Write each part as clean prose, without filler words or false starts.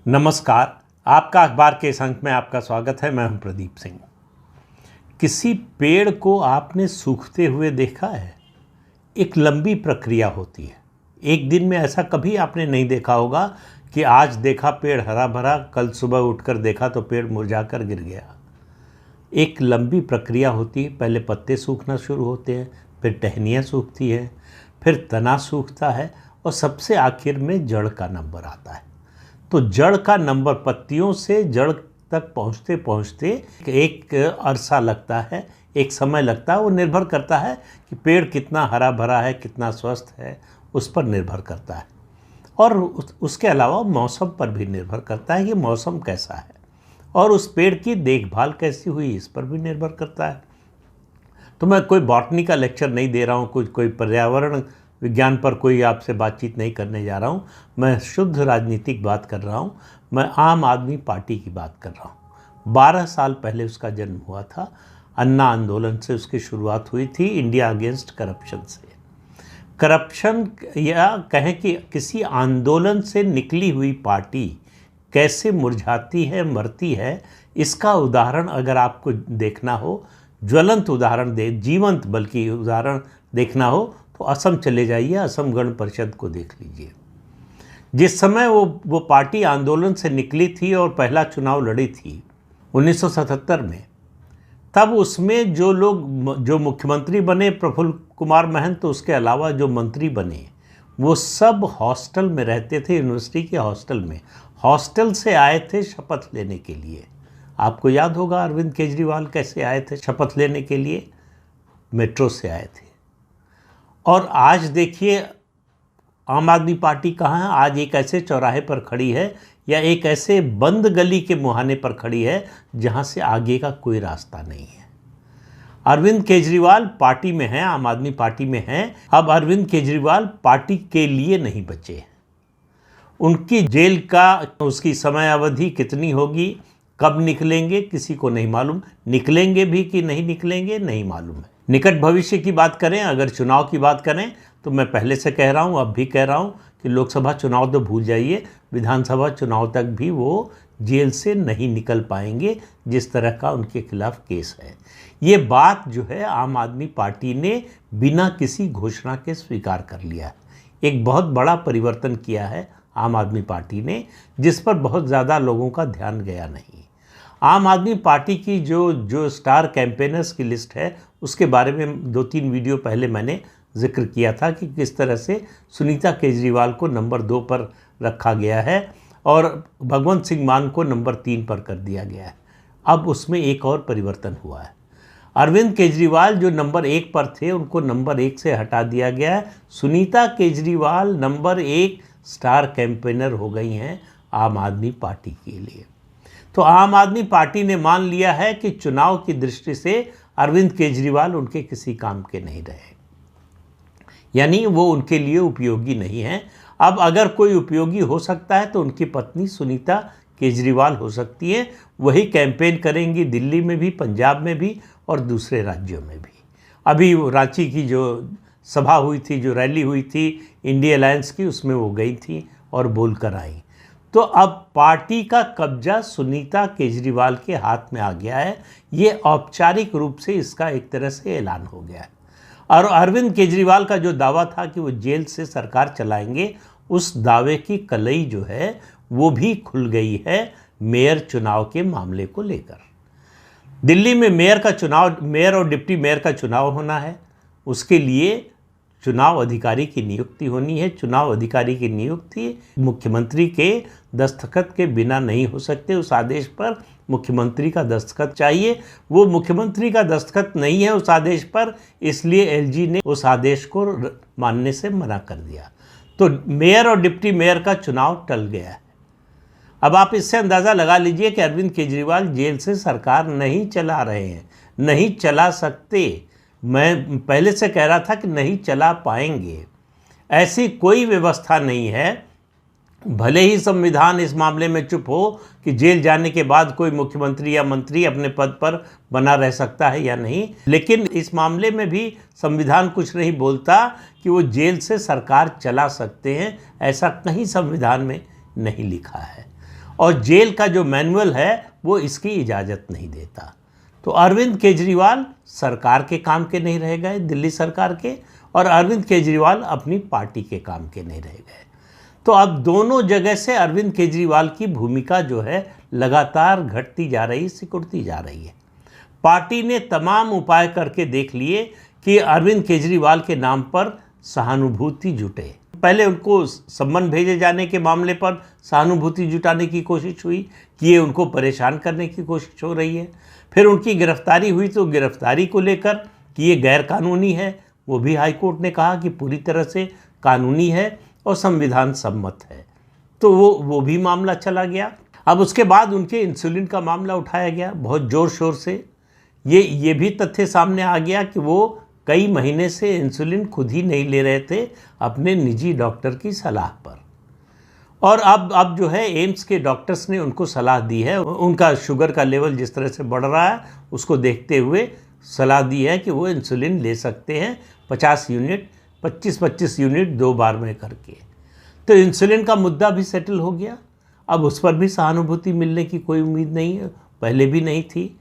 नमस्कार। आपका अखबार के इस अंक में आपका स्वागत है। मैं हूं प्रदीप सिंह। किसी पेड़ को आपने सूखते हुए देखा है? एक लंबी प्रक्रिया होती है। एक दिन में ऐसा कभी आपने नहीं देखा होगा कि आज देखा पेड़ हरा भरा, कल सुबह उठकर देखा तो पेड़ मुरझाकर गिर गया। एक लंबी प्रक्रिया होती है। पहले पत्ते सूखना शुरू होते हैं, फिर टहनियाँ सूखती है, फिर तना सूखता है और सबसे आखिर में जड़ का नंबर आता है। तो जड़ का नंबर, पत्तियों से जड़ तक पहुँचते पहुँचते एक अरसा लगता है, एक समय लगता है। वो निर्भर करता है कि पेड़ कितना हरा भरा है, कितना स्वस्थ है, उस पर निर्भर करता है। और उसके अलावा मौसम पर भी निर्भर करता है कि मौसम कैसा है, और उस पेड़ की देखभाल कैसी हुई, इस पर भी निर्भर करता है। तो मैं कोई बॉटनी का लेक्चर नहीं दे रहा हूँ, कोई पर्यावरण विज्ञान पर कोई आपसे बातचीत नहीं करने जा रहा हूँ। मैं शुद्ध राजनीतिक बात कर रहा हूँ। मैं आम आदमी पार्टी की बात कर रहा हूँ। 12 साल पहले उसका जन्म हुआ था। अन्ना आंदोलन से उसकी शुरुआत हुई थी, इंडिया अगेंस्ट करप्शन से। करप्शन या कहें कि किसी आंदोलन से निकली हुई पार्टी कैसे मुरझाती है, मरती है, इसका उदाहरण अगर आपको देखना हो, ज्वलंत उदाहरण जीवंत बल्कि उदाहरण देखना हो तो असम चले जाइए, असम गण परिषद को देख लीजिए। जिस समय वो पार्टी आंदोलन से निकली थी और पहला चुनाव लड़ी थी 1977 में, तब उसमें जो मुख्यमंत्री बने प्रफुल्ल कुमार महंत, तो उसके अलावा जो मंत्री बने वो सब हॉस्टल में रहते थे, यूनिवर्सिटी के हॉस्टल में। हॉस्टल से आए थे शपथ लेने के लिए। आपको याद होगा अरविंद केजरीवाल कैसे आए थे शपथ लेने के लिए? मेट्रो से आए थे। और आज देखिए आम आदमी पार्टी कहाँ है। आज एक ऐसे चौराहे पर खड़ी है या एक ऐसे बंद गली के मुहाने पर खड़ी है जहाँ से आगे का कोई रास्ता नहीं है। अरविंद केजरीवाल पार्टी में हैं, आम आदमी पार्टी में हैं। अब अरविंद केजरीवाल पार्टी के लिए नहीं बचे हैं। उनकी जेल का उसकी समय अवधि कितनी होगी, कब निकलेंगे, किसी को नहीं मालूम। निकलेंगे भी कि नहीं निकलेंगे, नहीं मालूम है। निकट भविष्य की बात करें, अगर चुनाव की बात करें, तो मैं पहले से कह रहा हूं, अब भी कह रहा हूं कि लोकसभा चुनाव तो भूल जाइए, विधानसभा चुनाव तक भी वो जेल से नहीं निकल पाएंगे, जिस तरह का उनके खिलाफ केस है। ये बात जो है आम आदमी पार्टी ने बिना किसी घोषणा के स्वीकार कर लिया। एक बहुत बड़ा परिवर्तन किया है आम आदमी पार्टी ने, जिस पर बहुत ज़्यादा लोगों का ध्यान गया नहीं। आम आदमी पार्टी की जो स्टार कैंपेनर्स की लिस्ट है, उसके बारे में 2-3 वीडियो पहले मैंने जिक्र किया था कि किस तरह से सुनीता केजरीवाल को नंबर 2 पर रखा गया है और भगवंत सिंह मान को नंबर 3 पर कर दिया गया है। अब उसमें एक और परिवर्तन हुआ है। अरविंद केजरीवाल जो नंबर 1 पर थे, उनको नंबर 1 से हटा दिया गया है। Sunita Kejriwal number 1 star campaigner हो गई हैं आम आदमी पार्टी के लिए। तो आम आदमी पार्टी ने मान लिया है कि चुनाव की दृष्टि से अरविंद केजरीवाल उनके किसी काम के नहीं रहे, यानी वो उनके लिए उपयोगी नहीं है। अब अगर कोई उपयोगी हो सकता है तो उनकी पत्नी सुनीता केजरीवाल हो सकती है। वही कैंपेन करेंगी दिल्ली में भी, पंजाब में भी और दूसरे राज्यों में भी। अभी रांची की जो सभा हुई थी, जो रैली हुई थी इंडिया अलायंस की, उसमें वो गई थी और बोल कर आई। तो अब पार्टी का कब्जा सुनीता केजरीवाल के हाथ में आ गया है। ये औपचारिक रूप से इसका एक तरह से ऐलान हो गया है। और अरविंद केजरीवाल का जो दावा था कि वो जेल से सरकार चलाएंगे, उस दावे की कलई जो है वो भी खुल गई है मेयर चुनाव के मामले को लेकर। दिल्ली में मेयर और डिप्टी मेयर का चुनाव होना है। उसके लिए चुनाव अधिकारी की नियुक्ति होनी है। चुनाव अधिकारी की नियुक्ति मुख्यमंत्री के दस्तखत के बिना नहीं हो सकते। उस आदेश पर मुख्यमंत्री का दस्तखत चाहिए। वो मुख्यमंत्री का दस्तखत नहीं है उस आदेश पर, इसलिए एलजी ने उस आदेश को मानने से मना कर दिया। तो मेयर और डिप्टी मेयर का चुनाव टल गया है। अब आप इससे अंदाज़ा लगा लीजिए कि अरविंद केजरीवाल जेल से सरकार नहीं चला रहे हैं, नहीं चला सकते। मैं पहले से कह रहा था कि नहीं चला पाएंगे। ऐसी कोई व्यवस्था नहीं है। भले ही संविधान इस मामले में चुप हो कि जेल जाने के बाद कोई मुख्यमंत्री या मंत्री अपने पद पर बना रह सकता है या नहीं, लेकिन इस मामले में भी संविधान कुछ नहीं बोलता कि वो जेल से सरकार चला सकते हैं। ऐसा कहीं संविधान में नहीं लिखा है। और जेल का जो मैनुअल है वो इसकी इजाज़त नहीं देता। तो अरविंद केजरीवाल सरकार के काम के नहीं रह गए, दिल्ली सरकार के, और अरविंद केजरीवाल अपनी पार्टी के काम के नहीं रह गए। तो अब दोनों जगह से अरविंद केजरीवाल की भूमिका जो है लगातार घटती जा रही, सिकुड़ती जा रही है। पार्टी ने तमाम उपाय करके देख लिए कि अरविंद केजरीवाल के नाम पर सहानुभूति जुटे। पहले उनको सम्मन भेजे जाने के मामले पर सहानुभूति जुटाने की कोशिश हुई कि ये उनको परेशान करने की कोशिश हो रही है। फिर उनकी गिरफ्तारी हुई तो गिरफ्तारी को लेकर कि ये गैरकानूनी है, वो भी हाईकोर्ट ने कहा कि पूरी तरह से कानूनी है और संविधान सम्मत है। तो वो भी मामला चला गया। अब उसके बाद उनके इंसुलिन का मामला उठाया गया बहुत ज़ोर शोर से। ये भी तथ्य सामने आ गया कि वो कई महीने से इंसुलिन खुद ही नहीं ले रहे थे अपने निजी डॉक्टर की सलाह पर। और अब जो है एम्स के डॉक्टर्स ने उनको सलाह दी है, उनका शुगर का लेवल जिस तरह से बढ़ रहा है उसको देखते हुए सलाह दी है कि वो इंसुलिन ले सकते हैं 50 यूनिट 25-25 यूनिट 2 बार में करके। तो इंसुलिन का मुद्दा भी सेटल हो गया। अब उस पर भी सहानुभूति मिलने की कोई उम्मीद नहीं है, पहले भी नहीं थी।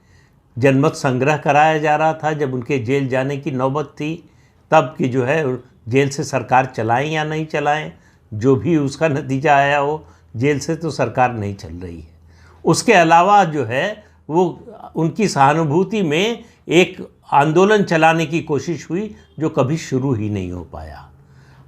जनमत संग्रह कराया जा रहा था जब उनके जेल जाने की नौबत थी, तब कि जो है जेल से सरकार चलाएं या नहीं चलाएं, जो भी उसका नतीजा आया हो, जेल से तो सरकार नहीं चल रही है। उसके अलावा जो है वो उनकी सहानुभूति में एक आंदोलन चलाने की कोशिश हुई जो कभी शुरू ही नहीं हो पाया।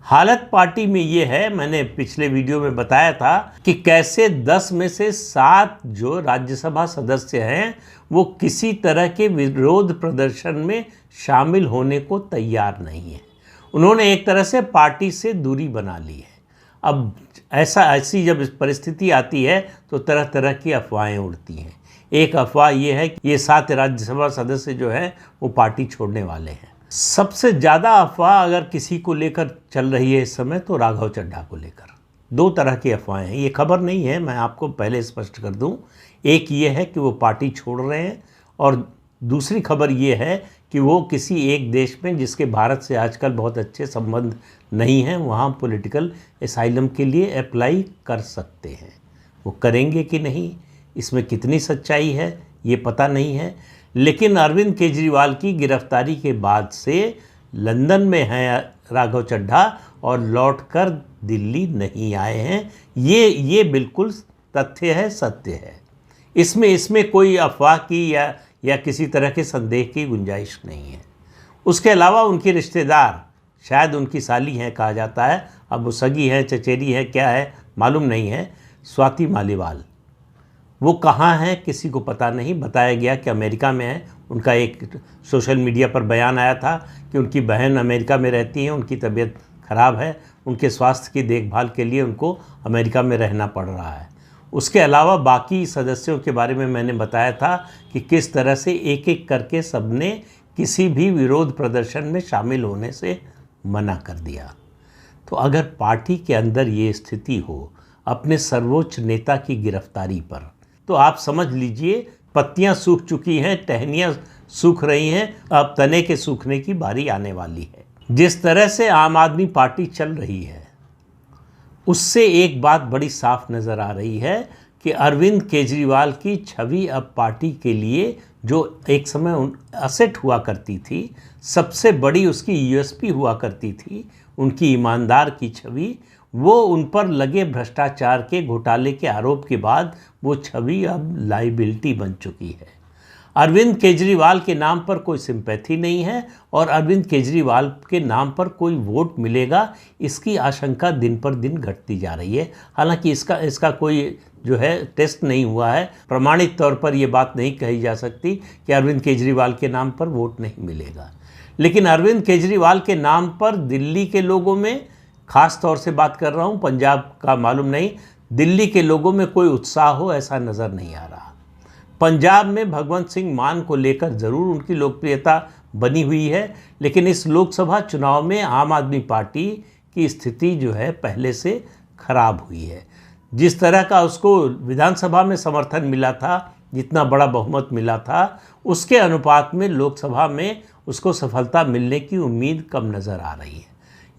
हालत पार्टी में ये है, मैंने पिछले वीडियो में बताया था कि कैसे 10 में से 7 जो राज्यसभा सदस्य हैं वो किसी तरह के विरोध प्रदर्शन में शामिल होने को तैयार नहीं है। उन्होंने एक तरह से पार्टी से दूरी बना ली है। अब ऐसी जब परिस्थिति आती है तो तरह तरह की अफवाहें उड़ती हैं। एक अफवाह ये है कि ये 7 राज्यसभा सदस्य जो हैं वो पार्टी छोड़ने वाले हैं। सबसे ज़्यादा अफवाह अगर किसी को लेकर चल रही है इस समय तो राघव चड्ढा को लेकर। 2 तरह की अफवाहें हैं, ये खबर नहीं है, मैं आपको पहले स्पष्ट कर दूं। एक ये है कि वो पार्टी छोड़ रहे हैं और दूसरी खबर ये है कि वो किसी एक देश में जिसके भारत से आजकल बहुत अच्छे संबंध नहीं हैं वहाँ पॉलिटिकल एसाइलम के लिए अप्लाई कर सकते हैं। वो करेंगे कि नहीं, इसमें कितनी सच्चाई है ये पता नहीं है। लेकिन अरविंद केजरीवाल की गिरफ्तारी के बाद से लंदन में हैं राघव चड्ढा और लौटकर दिल्ली नहीं आए हैं। ये बिल्कुल तथ्य है, सत्य है। इसमें कोई अफवाह की या किसी तरह के संदेह की गुंजाइश नहीं है। उसके अलावा उनके रिश्तेदार, शायद उनकी साली हैं कहा जाता है, अब वो सगी हैं, चचेरी है, क्या है मालूम नहीं है, स्वाति मालीवाल, वो कहाँ हैं किसी को पता नहीं। बताया गया कि अमेरिका में है। उनका एक सोशल मीडिया पर बयान आया था कि उनकी बहन अमेरिका में रहती हैं, उनकी तबीयत ख़राब है, उनके स्वास्थ्य की देखभाल के लिए उनको अमेरिका में रहना पड़ रहा है। उसके अलावा बाकी सदस्यों के बारे में मैंने बताया था कि किस तरह से एक एक करके सबने किसी भी विरोध प्रदर्शन में शामिल होने से मना कर दिया। तो अगर पार्टी के अंदर ये स्थिति हो अपने सर्वोच्च नेता की गिरफ्तारी पर, तो आप समझ लीजिए पत्तियां सूख चुकी हैं, टहनियां सूख रही हैं, अब तने के सूखने की बारी आने वाली है। जिस तरह से आम आदमी पार्टी चल रही है उससे एक बात बड़ी साफ नज़र आ रही है कि अरविंद केजरीवाल की छवि अब पार्टी के लिए जो एक समय असेट हुआ करती थी, सबसे बड़ी उसकी यूएसपी हुआ करती थी, उनकी ईमानदार की छवि, वो उन पर लगे भ्रष्टाचार के घोटाले के आरोप के बाद वो छवि अब लाइबिलिटी बन चुकी है। अरविंद केजरीवाल के नाम पर कोई सिंपैथी नहीं है और अरविंद केजरीवाल के नाम पर कोई वोट मिलेगा इसकी आशंका दिन पर दिन घटती जा रही है। हालांकि इसका कोई जो है टेस्ट नहीं हुआ है, प्रमाणित तौर पर ये बात नहीं कही जा सकती कि अरविंद केजरीवाल के नाम पर वोट नहीं मिलेगा। लेकिन अरविंद केजरीवाल के नाम पर दिल्ली के लोगों में, ख़ास तौर से बात कर रहा हूँ, पंजाब का मालूम नहीं, दिल्ली के लोगों में कोई उत्साह हो ऐसा नज़र नहीं आ रहा। पंजाब में भगवंत सिंह मान को लेकर ज़रूर उनकी लोकप्रियता बनी हुई है, लेकिन इस लोकसभा चुनाव में आम आदमी पार्टी की स्थिति जो है पहले से खराब हुई है। जिस तरह का उसको विधानसभा में समर्थन मिला था, जितना बड़ा बहुमत मिला था, उसके अनुपात में लोकसभा में उसको सफलता मिलने की उम्मीद कम नज़र आ रही है।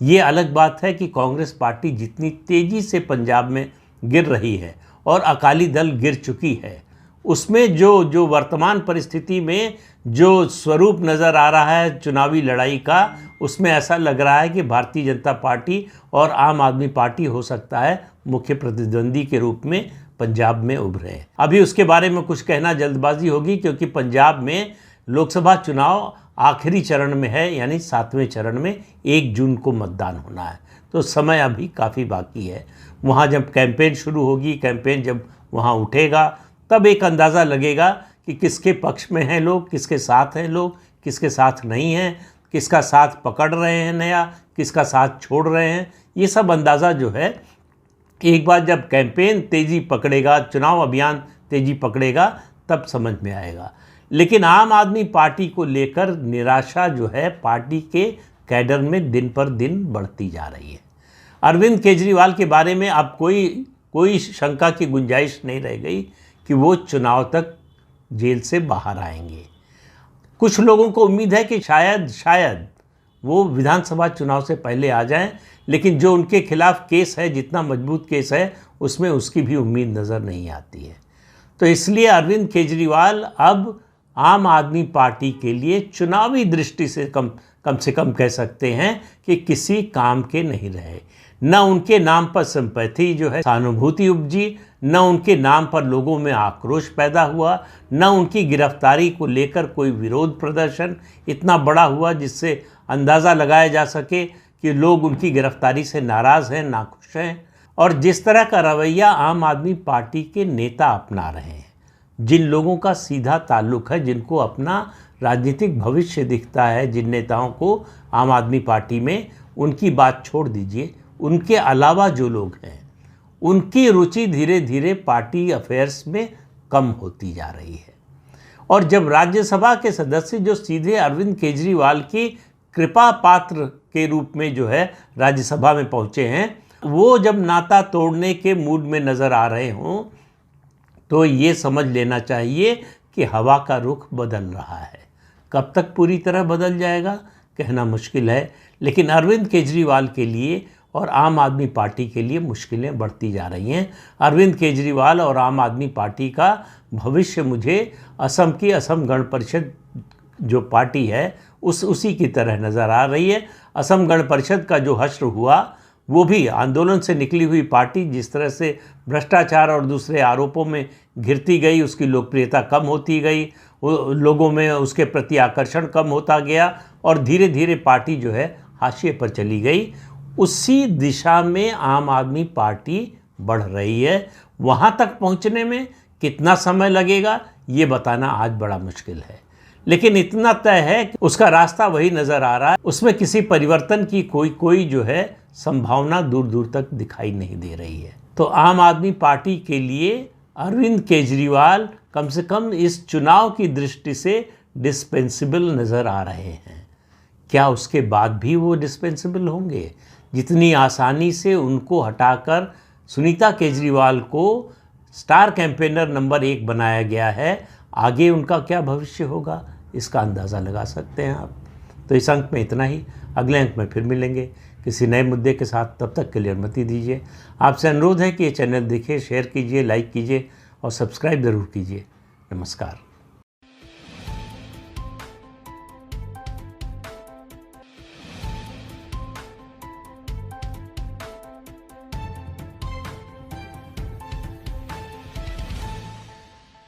ये अलग बात है कि कांग्रेस पार्टी जितनी तेज़ी से पंजाब में गिर रही है और अकाली दल गिर चुकी है, उसमें जो वर्तमान परिस्थिति में जो स्वरूप नज़र आ रहा है चुनावी लड़ाई का, उसमें ऐसा लग रहा है कि भारतीय जनता पार्टी और आम आदमी पार्टी हो सकता है मुख्य प्रतिद्वंदी के रूप में पंजाब में उभरे। अभी उसके बारे में कुछ कहना जल्दबाजी होगी, क्योंकि पंजाब में लोकसभा चुनाव आखिरी चरण में है, यानी 7वें चरण में 1 जून को मतदान होना है, तो समय अभी काफ़ी बाकी है। वहाँ जब कैंपेन शुरू होगी, कैंपेन जब वहाँ उठेगा, तब एक अंदाज़ा लगेगा कि किसके पक्ष में हैं लोग, किसके साथ हैं लोग, किसके साथ नहीं हैं, किसका साथ पकड़ रहे हैं नया, किसका साथ छोड़ रहे हैं। ये सब अंदाज़ा जो है एक बार जब कैंपेन तेज़ी पकड़ेगा, चुनाव अभियान तेज़ी पकड़ेगा, तब समझ में आएगा। लेकिन आम आदमी पार्टी को लेकर निराशा जो है पार्टी के कैडर में दिन पर दिन बढ़ती जा रही है। अरविंद केजरीवाल के बारे में अब कोई शंका की गुंजाइश नहीं रह गई कि वो चुनाव तक जेल से बाहर आएंगे। कुछ लोगों को उम्मीद है कि शायद वो विधानसभा चुनाव से पहले आ जाएं, लेकिन जो उनके खिलाफ केस है, जितना मजबूत केस है, उसमें उसकी भी उम्मीद नज़र नहीं आती है। तो इसलिए अरविंद केजरीवाल अब आम आदमी पार्टी के लिए चुनावी दृष्टि से कम से कम कह सकते हैं कि किसी काम के नहीं रहे। न उनके नाम पर सिंपैथी जो है, सहानुभूति उपजी, न उनके नाम पर लोगों में आक्रोश पैदा हुआ, न उनकी गिरफ्तारी को लेकर कोई विरोध प्रदर्शन इतना बड़ा हुआ जिससे अंदाज़ा लगाया जा सके कि लोग उनकी गिरफ्तारी से नाराज़ हैं, नाखुश हैं। और जिस तरह का रवैया आम आदमी पार्टी के नेता अपना रहे हैं, जिन लोगों का सीधा ताल्लुक है, जिनको अपना राजनीतिक भविष्य दिखता है, जिन नेताओं को आम आदमी पार्टी में, उनकी बात छोड़ दीजिए, उनके अलावा जो लोग हैं उनकी रुचि धीरे धीरे पार्टी अफेयर्स में कम होती जा रही है। और जब राज्यसभा के सदस्य जो सीधे अरविंद केजरीवाल की कृपा पात्र के रूप में जो है राज्यसभा में पहुंचे हैं, वो जब नाता तोड़ने के मूड में नज़र आ रहे हों, तो ये समझ लेना चाहिए कि हवा का रुख बदल रहा है। कब तक पूरी तरह बदल जाएगा कहना मुश्किल है, लेकिन अरविंद केजरीवाल के लिए और आम आदमी पार्टी के लिए मुश्किलें बढ़ती जा रही हैं। अरविंद केजरीवाल और आम आदमी पार्टी का भविष्य मुझे असम की असम गण परिषद जो पार्टी है उसी की तरह नज़र आ रही है। असम गण परिषद का जो हश्र हुआ, वो भी आंदोलन से निकली हुई पार्टी जिस तरह से भ्रष्टाचार और दूसरे आरोपों में घिरती गई, उसकी लोकप्रियता कम होती गई, लोगों में उसके प्रति आकर्षण कम होता गया और धीरे धीरे पार्टी जो है हाशिए पर चली गई। उसी दिशा में आम आदमी पार्टी बढ़ रही है। वहाँ तक पहुँचने में कितना समय लगेगा ये बताना आज बड़ा मुश्किल है, लेकिन इतना तय है कि उसका रास्ता वही नज़र आ रहा है। उसमें किसी परिवर्तन की कोई जो है संभावना दूर दूर तक दिखाई नहीं दे रही है। तो आम आदमी पार्टी के लिए अरविंद केजरीवाल कम से कम इस चुनाव की दृष्टि से डिस्पेंसिबल नज़र आ रहे हैं। क्या उसके बाद भी वो डिस्पेंसिबल होंगे? जितनी आसानी से उनको हटाकर सुनीता केजरीवाल को स्टार कैंपेनर नंबर 1 बनाया गया है, आगे उनका क्या भविष्य होगा इसका अंदाज़ा लगा सकते हैं आप। तो इस अंक में इतना ही, अगले अंक में फिर मिलेंगे किसी नए मुद्दे के साथ। तब तक के लिए अनुमति दीजिए। आपसे अनुरोध है कि ये चैनल देखिए, शेयर कीजिए, लाइक कीजिए और सब्सक्राइब ज़रूर कीजिए। नमस्कार।